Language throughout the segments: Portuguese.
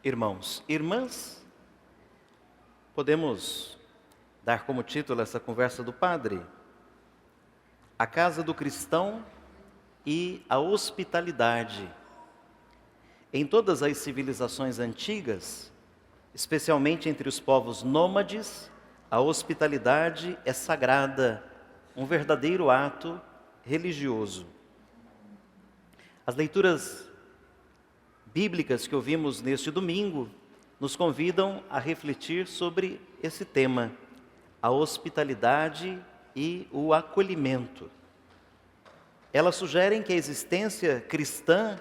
Irmãos, irmãs, podemos dar como título essa conversa do padre: A Casa do Cristão e a Hospitalidade. Em todas as civilizações antigas, especialmente entre os povos nômades, a hospitalidade é sagrada, um verdadeiro ato religioso. As leituras bíblicas que ouvimos neste domingo nos convidam a refletir sobre esse tema, a hospitalidade e o acolhimento. Elas sugerem que a existência cristã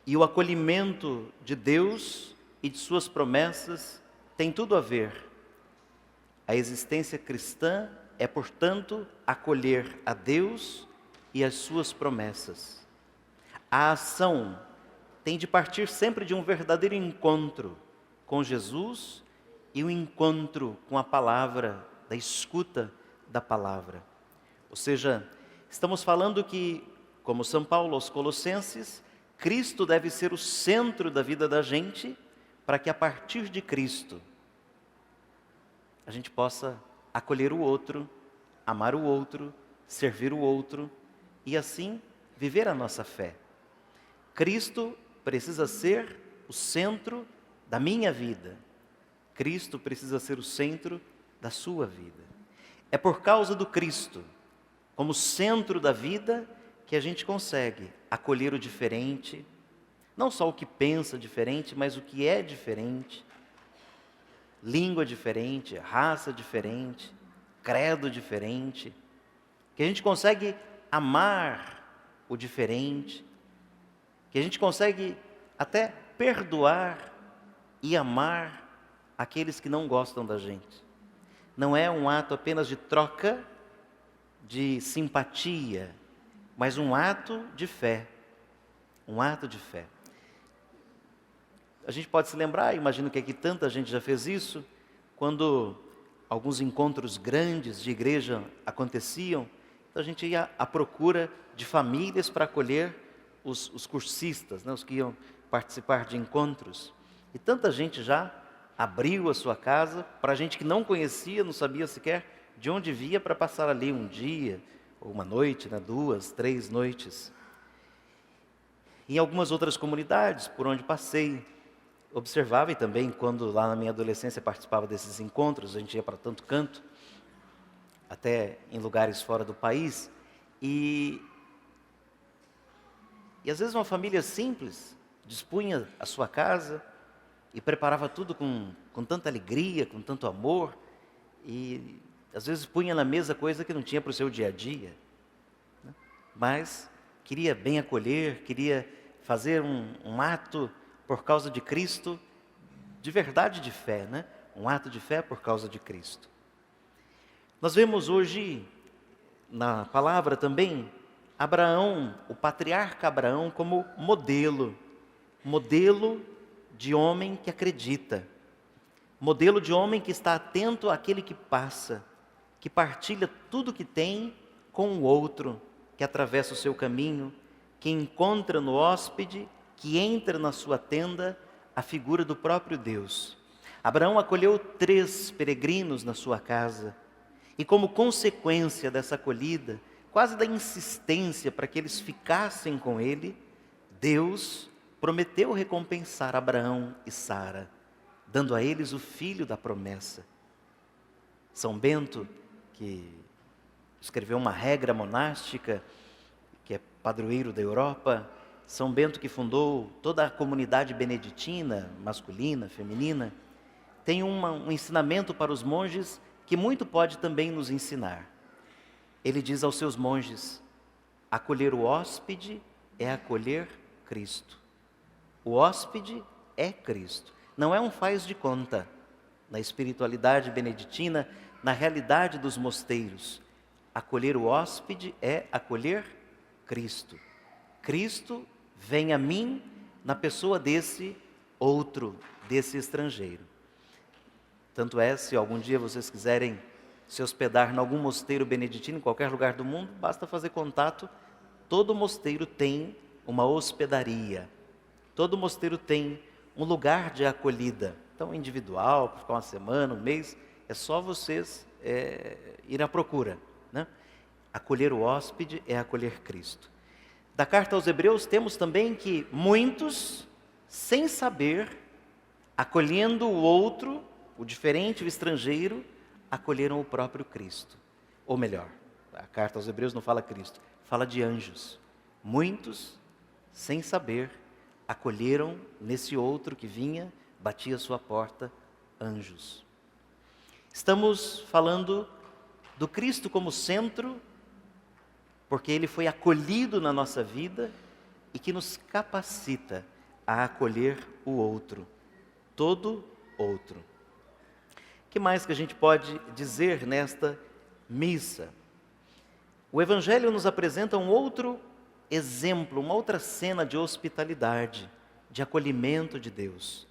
e o acolhimento de Deus e de suas promessas tem tudo a ver. A existência cristã é, portanto, acolher a Deus e as suas promessas. A ação tem de partir sempre de um verdadeiro encontro com Jesus e o encontro com a palavra, da escuta da palavra. Ou seja, estamos falando que, como São Paulo aos Colossenses, Cristo deve ser o centro da vida da gente, para que a partir de Cristo a gente possa acolher o outro, amar o outro, servir o outro e assim viver a nossa fé. Cristo precisa ser o centro da minha vida. Cristo precisa ser o centro da sua vida. É por causa do Cristo, como centro da vida, que a gente consegue acolher o diferente, não só o que pensa diferente, mas o que é diferente, língua diferente, raça diferente, credo diferente, que a gente consegue amar o diferente, que a gente consegue até perdoar e amar aqueles que não gostam da gente. Não é um ato apenas de troca de simpatia, mas um ato de fé. Um ato de fé. A gente pode se lembrar, imagino que aqui tanta gente já fez isso, quando alguns encontros grandes de igreja aconteciam, então a gente ia à procura de famílias para acolher os cursistas, né, os que iam participar de encontros. E tanta gente já abriu a sua casa para gente que não conhecia, não sabia sequer de onde via, para passar ali um dia, ou uma noite, né, 2, 3 noites. Em algumas outras comunidades por onde passei, observava, e também quando lá na minha adolescência participava desses encontros, a gente ia para tanto canto, até em lugares fora do país, e às vezes uma família simples dispunha a sua casa e preparava tudo com tanta alegria, com tanto amor, e às vezes punha na mesa coisa que não tinha para o seu dia a dia, né? Mas queria bem acolher, queria fazer um ato por causa de Cristo, de verdade de fé, né? Um ato de fé por causa de Cristo. Nós vemos hoje na palavra também Abraão, o patriarca Abraão, como modelo de homem que acredita, modelo de homem que está atento àquele que passa, que partilha tudo que tem com o outro, que atravessa o seu caminho, que encontra no hóspede, que entra na sua tenda, a figura do próprio Deus. Abraão acolheu 3 peregrinos na sua casa, e como consequência dessa acolhida, quase da insistência para que eles ficassem com ele, Deus prometeu recompensar Abraão e Sara, dando a eles o filho da promessa. São Bento, que escreveu uma regra monástica, que é padroeiro da Europa, São Bento, que fundou toda a comunidade beneditina, masculina, feminina, tem um ensinamento para os monges que muito pode também nos ensinar. Ele diz aos seus monges: acolher o hóspede é acolher Cristo. O hóspede é Cristo. Não é um faz de conta. Na espiritualidade beneditina, na realidade dos mosteiros, acolher o hóspede é acolher Cristo. Cristo vem a mim na pessoa desse outro, desse estrangeiro. Tanto é, se algum dia vocês quiserem se hospedar em algum mosteiro beneditino, em qualquer lugar do mundo, basta fazer contato. Todo mosteiro tem uma hospedaria. Todo mosteiro tem um lugar de acolhida. Então, individual, para ficar uma semana, um mês, é só vocês ir à procura, né? Acolher o hóspede é acolher Cristo. Da carta aos Hebreus, temos também que muitos, sem saber, acolhendo o outro, o diferente, o estrangeiro, acolheram o próprio Cristo. Ou melhor, a carta aos Hebreus não fala Cristo, fala de anjos. Muitos, sem saber, acolheram nesse outro que vinha, batia a sua porta, anjos. Estamos falando do Cristo como centro, porque Ele foi acolhido na nossa vida e que nos capacita a acolher o outro, todo outro. O que mais que a gente pode dizer nesta missa? O Evangelho nos apresenta um outro exemplo, uma outra cena de hospitalidade, de acolhimento de Deus.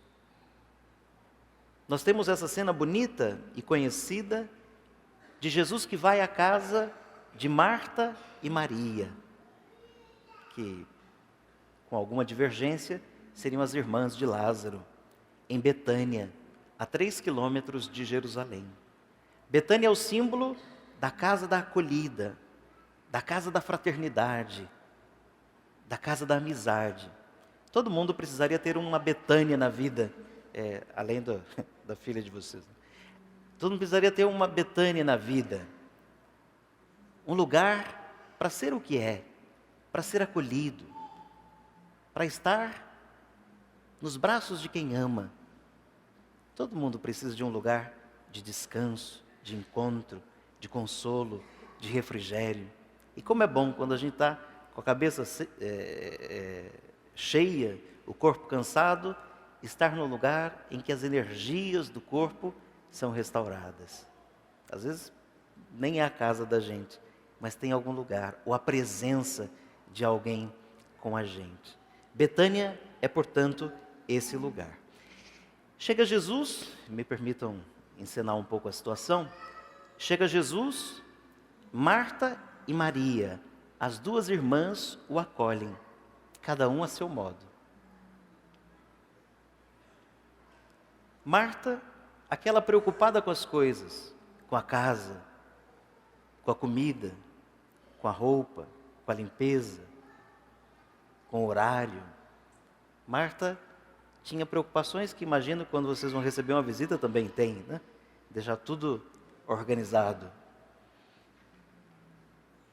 Nós temos essa cena bonita e conhecida de Jesus que vai à casa de Marta e Maria, que, com alguma divergência, seriam as irmãs de Lázaro, em Betânia, a 3 quilômetros de Jerusalém. Betânia é o símbolo da casa da acolhida, da casa da fraternidade, da casa da amizade. Todo mundo precisaria ter uma Betânia na vida, além da filha de vocês. Todo mundo precisaria ter uma Betânia na vida. Um lugar para ser o que é, para ser acolhido, para estar nos braços de quem ama. Todo mundo precisa de um lugar de descanso, de encontro, de consolo, de refrigério. E como é bom quando a gente está com a cabeça cheia, o corpo cansado, estar no lugar em que as energias do corpo são restauradas. Às vezes nem é a casa da gente, mas tem algum lugar, ou a presença de alguém com a gente. Betânia é, portanto, esse lugar. Chega Jesus, me permitam encenar um pouco a situação. Chega Jesus, Marta e Maria, as duas irmãs o acolhem, cada um a seu modo. Marta, aquela preocupada com as coisas, com a casa, com a comida, com a roupa, com a limpeza, com o horário. Marta tinha preocupações que imagino quando vocês vão receber uma visita também tem, né? Deixar tudo organizado.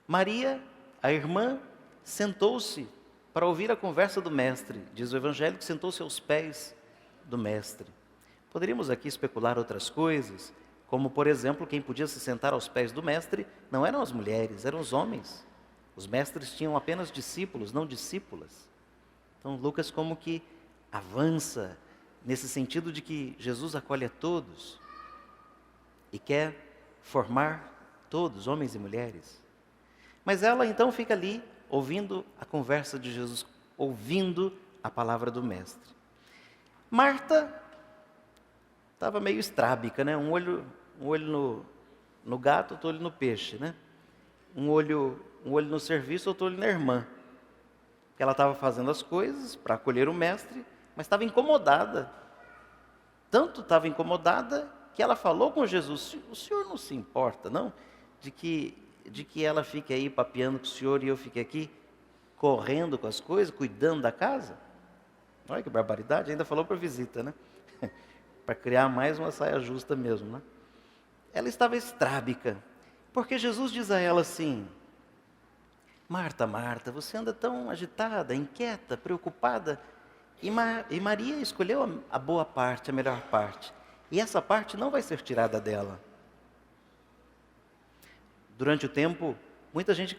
Maria, a irmã, sentou-se para ouvir a conversa do mestre. Diz o Evangelho que sentou-se aos pés do mestre. Poderíamos aqui especular outras coisas, como por exemplo, quem podia se sentar aos pés do mestre não eram as mulheres, eram os homens. Os mestres tinham apenas discípulos, não discípulas. Então Lucas como que avança nesse sentido de que Jesus acolhe a todos e quer formar todos, homens e mulheres. Mas ela então fica ali ouvindo a conversa de Jesus, ouvindo a palavra do mestre. Marta estava meio estrábica, né? Um olho no gato, outro olho no peixe, né? Um olho no serviço, outro olho na irmã. Porque ela estava fazendo as coisas para acolher o mestre, mas estava incomodada. Tanto estava incomodada que ela falou com Jesus: o senhor não se importa, não? De que ela fique aí papeando com o senhor e eu fique aqui correndo com as coisas, cuidando da casa? Olha que barbaridade, ainda falou para visita, né? Para criar mais uma saia justa mesmo, né? Ela estava estrábica, porque Jesus diz a ela assim: Marta, Marta, você anda tão agitada, inquieta, preocupada, e Maria escolheu a boa parte, a melhor parte, e essa parte não vai ser tirada dela. Durante o tempo, muita gente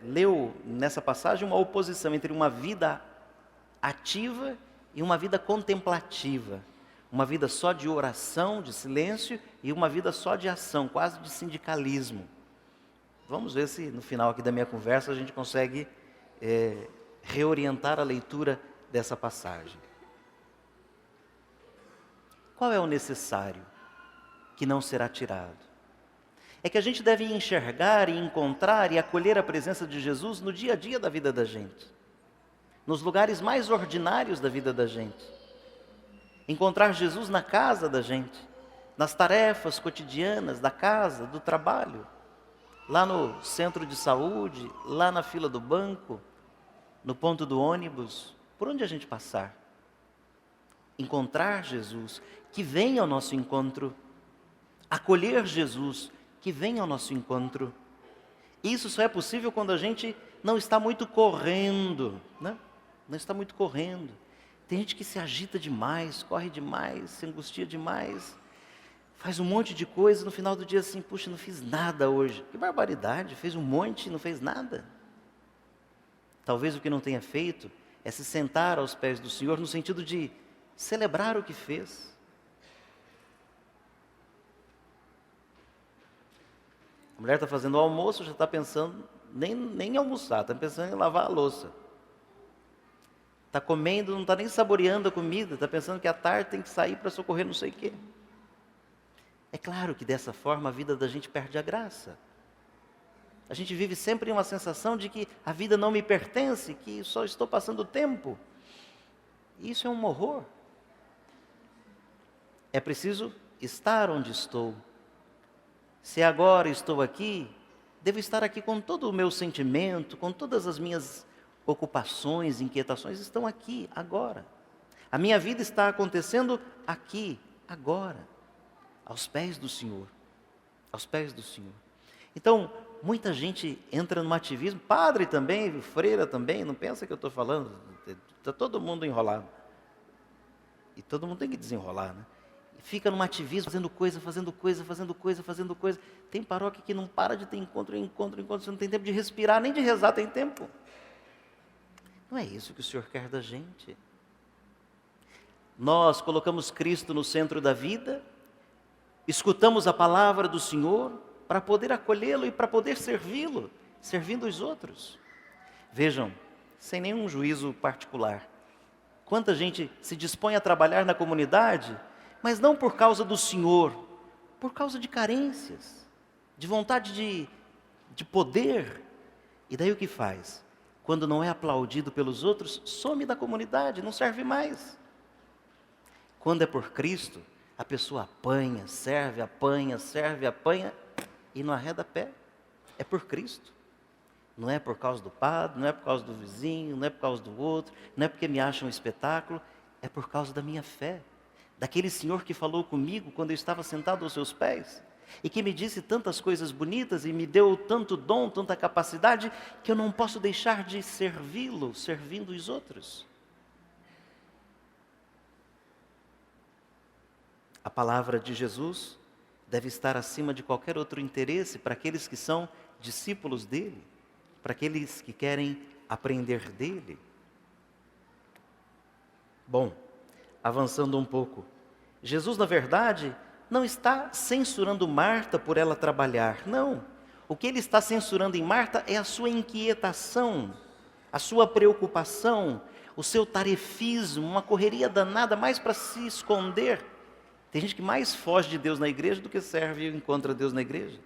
leu nessa passagem uma oposição entre uma vida ativa e uma vida contemplativa. Uma vida só de oração, de silêncio, e uma vida só de ação, quase de sindicalismo. Vamos ver se no final aqui da minha conversa a gente consegue reorientar a leitura dessa passagem. Qual é o necessário que não será tirado? É que a gente deve enxergar e encontrar e acolher a presença de Jesus no dia a dia da vida da gente, nos lugares mais ordinários da vida da gente. Encontrar Jesus na casa da gente, nas tarefas cotidianas da casa, do trabalho, lá no centro de saúde, lá na fila do banco, no ponto do ônibus, por onde a gente passar. Encontrar Jesus, que vem ao nosso encontro. Acolher Jesus, que vem ao nosso encontro. Isso só é possível quando a gente não está muito correndo, né? Não está muito correndo. Tem gente que se agita demais, corre demais, se angustia demais, faz um monte de coisa, no final do dia assim, puxa, não fiz nada hoje. Que barbaridade, fez um monte e não fez nada. Talvez o que não tenha feito é se sentar aos pés do Senhor no sentido de celebrar o que fez. A mulher está fazendo o almoço, já está pensando nem em almoçar, está pensando em lavar a louça. Está comendo, não está nem saboreando a comida, está pensando que à tarde tem que sair para socorrer não sei o quê. É claro que dessa forma a vida da gente perde a graça. A gente vive sempre uma sensação de que a vida não me pertence, que só estou passando o tempo. Isso é um horror. É preciso estar onde estou. Se agora estou aqui, devo estar aqui com todo o meu sentimento, com todas as minhas ocupações, inquietações, estão aqui, agora. A minha vida está acontecendo aqui, agora, aos pés do Senhor. Aos pés do Senhor. Então, muita gente entra no ativismo, padre também, freira também, não pensa que eu estou falando, está todo mundo enrolado. E todo mundo tem que desenrolar, né? Fica num ativismo, fazendo coisa. Tem paróquia que não para de ter encontro, você não tem tempo de respirar, nem de rezar tem tempo. Não é isso que o Senhor quer da gente. Nós colocamos Cristo no centro da vida, escutamos a palavra do Senhor para poder acolhê-lo e para poder servi-lo, servindo os outros. Vejam, sem nenhum juízo particular, quanta gente se dispõe a trabalhar na comunidade, mas não por causa do Senhor, por causa de carências, de vontade de poder. E daí o que faz? Quando não é aplaudido pelos outros, some da comunidade, não serve mais. Quando é por Cristo, a pessoa apanha, serve, apanha e não arreda pé. É por Cristo. Não é por causa do padre, não é por causa do vizinho, não é por causa do outro, não é porque me acham um espetáculo, é por causa da minha fé. Daquele Senhor que falou comigo quando eu estava sentado aos seus pés e que me disse tantas coisas bonitas e me deu tanto dom, tanta capacidade, que eu não posso deixar de servi-lo, servindo os outros. A palavra de Jesus deve estar acima de qualquer outro interesse para aqueles que são discípulos dele, para aqueles que querem aprender dele. Bom, avançando um pouco, Jesus, na verdade, não está censurando Marta por ela trabalhar, não. O que ele está censurando em Marta é a sua inquietação, a sua preocupação, o seu tarefismo, uma correria danada mais para se esconder. Tem gente que mais foge de Deus na igreja do que serve e encontra Deus na igreja.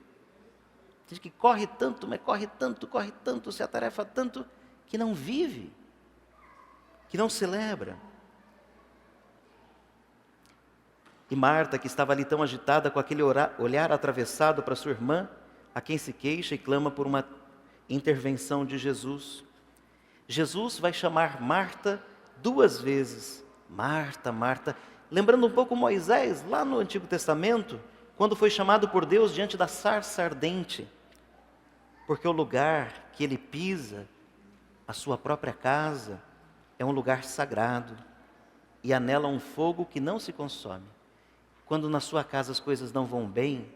Tem gente que corre tanto, mas corre tanto, se atarefa tanto, que não vive, que não celebra. E Marta, que estava ali tão agitada, com aquele olhar atravessado para sua irmã, a quem se queixa e clama por uma intervenção de Jesus. Jesus vai chamar Marta 2 vezes. Marta, Marta. Lembrando um pouco Moisés, lá no Antigo Testamento, quando foi chamado por Deus diante da sarça ardente. Porque o lugar que ele pisa, a sua própria casa, é um lugar sagrado. E há nela um fogo que não se consome. Quando na sua casa as coisas não vão bem,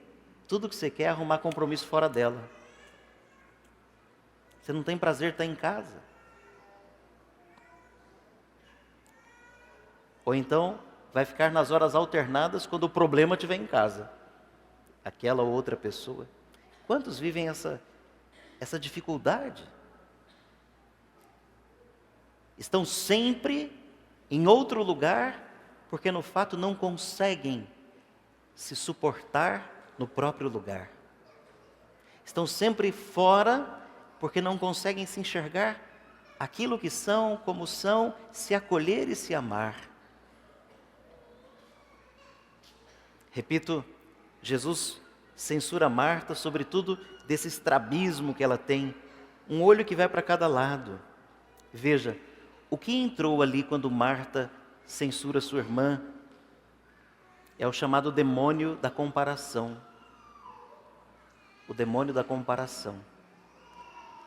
tudo que você quer é arrumar compromisso fora dela. Você não tem prazer de estar em casa. Ou então, vai ficar nas horas alternadas quando o problema estiver em casa. Aquela ou outra pessoa. Quantos vivem essa dificuldade? Estão sempre em outro lugar, porque no fato não conseguem se suportar no próprio lugar. Estão sempre fora, porque não conseguem se enxergar aquilo que são, como são, se acolher e se amar. Repito, Jesus censura Marta, sobretudo desse estrabismo que ela tem, um olho que vai para cada lado. Veja, o que entrou ali quando Marta censura sua irmã é o chamado demônio da comparação. O demônio da comparação.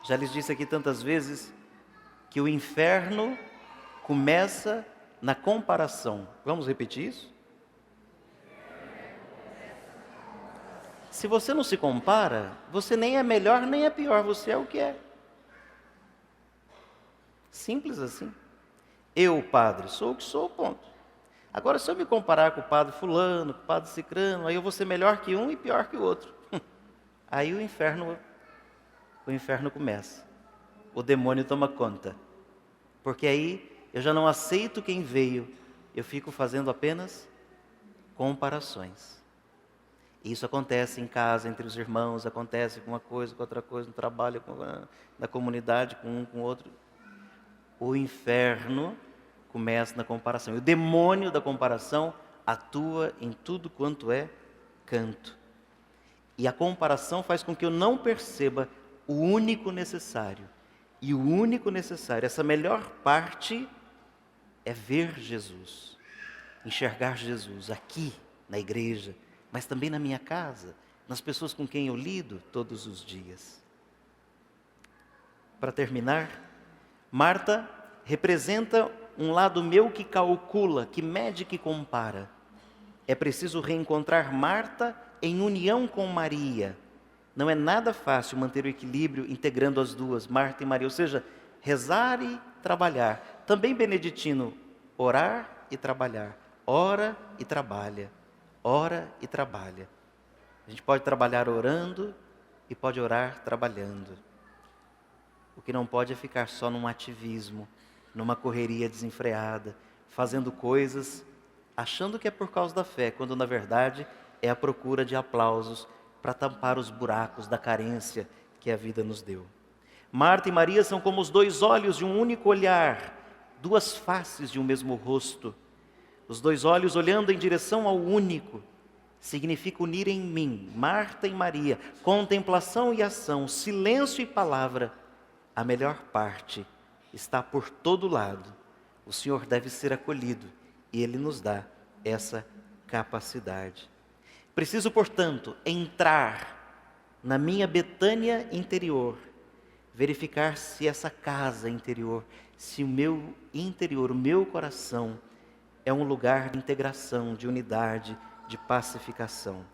Já lhes disse aqui tantas vezes que o inferno começa na comparação. Vamos repetir isso? Se você não se compara, você nem é melhor nem é pior, você é o que é. Simples assim. Eu, padre, sou o que sou, ponto. Agora, se eu me comparar com o padre fulano, com o padre cicrano, aí eu vou ser melhor que um e pior que o outro. Aí o inferno começa. O demônio toma conta. Porque aí eu já não aceito quem veio, eu fico fazendo apenas comparações. Isso acontece em casa, entre os irmãos, acontece com uma coisa, com outra coisa, no trabalho, na comunidade, com um, com o outro. O inferno começa na comparação. E o demônio da comparação atua em tudo quanto é canto. E a comparação faz com que eu não perceba o único necessário. E o único necessário, essa melhor parte, é ver Jesus. Enxergar Jesus aqui, na igreja, mas também na minha casa, nas pessoas com quem eu lido todos os dias. Para terminar, Marta representa um lado meu que calcula, que mede, que compara. É preciso reencontrar Marta em união com Maria. Não é nada fácil manter o equilíbrio integrando as duas, Marta e Maria, ou seja, rezar e trabalhar. Também beneditino, orar e trabalhar. Ora e trabalha. Ora e trabalha. A gente pode trabalhar orando e pode orar trabalhando. O que não pode é ficar só num ativismo, numa correria desenfreada, fazendo coisas, achando que é por causa da fé, quando na verdade é a procura de aplausos para tampar os buracos da carência que a vida nos deu. Marta e Maria são como os dois olhos de um único olhar, duas faces de um mesmo rosto. Os dois olhos olhando em direção ao único, significa unir em mim, Marta e Maria, contemplação e ação, silêncio e palavra. A melhor parte está por todo lado. O Senhor deve ser acolhido e Ele nos dá essa capacidade. Preciso, portanto, entrar na minha Betânia interior, verificar se essa casa interior, se o meu interior, o meu coração, é um lugar de integração, de unidade, de pacificação.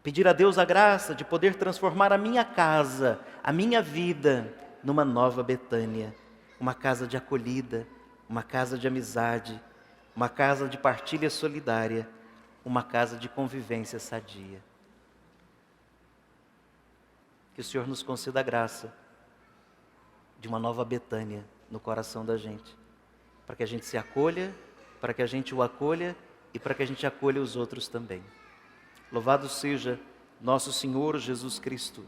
Pedir a Deus a graça de poder transformar a minha casa, a minha vida, numa nova Betânia, uma casa de acolhida, uma casa de amizade, uma casa de partilha solidária, uma casa de convivência sadia. Que o Senhor nos conceda a graça de uma nova Betânia no coração da gente, para que a gente se acolha, para que a gente o acolha e para que a gente acolha os outros também. Louvado seja nosso Senhor Jesus Cristo.